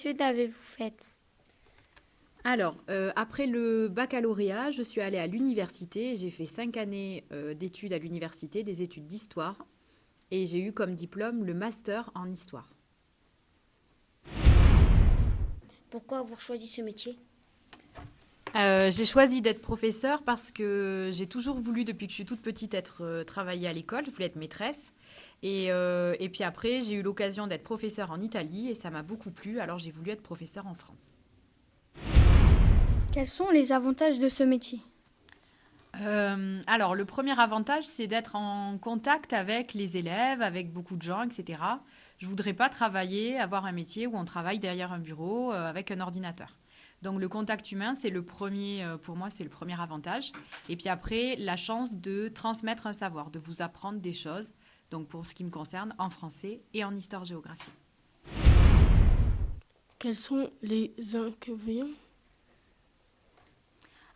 études avez-vous faites? Alors, après le baccalauréat, je suis allée à l'université. J'ai fait 5 années d'études à l'université, des études d'histoire. Et j'ai eu comme diplôme le master en histoire. Pourquoi avoir choisi ce métier? J'ai choisi d'être professeure parce que j'ai toujours voulu, depuis que je suis toute petite, travailler à l'école. Je voulais être maîtresse. Et puis après, j'ai eu l'occasion d'être professeure en Italie et ça m'a beaucoup plu. Alors j'ai voulu être professeure en France. Quels sont les avantages de ce métier? Alors, le premier avantage, c'est d'être en contact avec les élèves, avec beaucoup de gens, etc. Je voudrais pas travailler, avoir un métier où on travaille derrière un bureau avec un ordinateur. Donc, le contact humain, c'est le premier, pour moi, c'est le premier avantage. Et puis après, la chance de transmettre un savoir, de vous apprendre des choses. Donc, pour ce qui me concerne, en français et en histoire-géographie. Quels sont les inconvénients?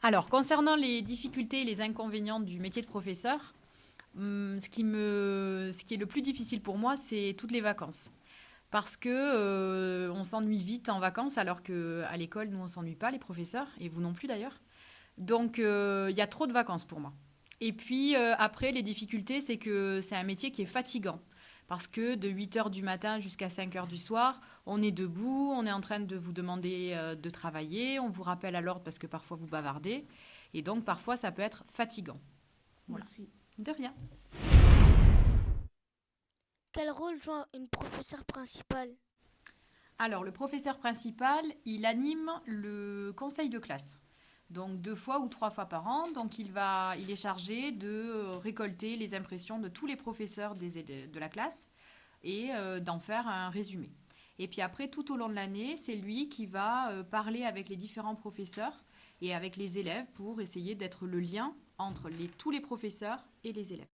Alors, concernant les difficultés et les inconvénients du métier de professeur, ce qui est le plus difficile pour moi, c'est toutes les vacances. Parce que on s'ennuie vite en vacances, alors qu'à l'école, nous, on ne s'ennuie pas, les professeurs, et vous non plus d'ailleurs. Donc, il y a trop de vacances pour moi. Et puis, après, les difficultés, c'est que c'est un métier qui est fatigant. Parce que de 8 heures du matin jusqu'à 5 heures du soir, on est debout, on est en train de vous demander de travailler, on vous rappelle à l'ordre parce que parfois vous bavardez. Et donc, parfois, ça peut être fatigant. Voilà. Merci. De rien. Quel rôle joue une professeure principale? Alors, le professeur principal, il anime le conseil de classe. Donc 2 fois ou 3 fois par an. Donc il est chargé de récolter les impressions de tous les professeurs de la classe et d'en faire un résumé. Et puis après, tout au long de l'année, c'est lui qui va parler avec les différents professeurs et avec les élèves pour essayer d'être le lien entre tous les professeurs et les élèves.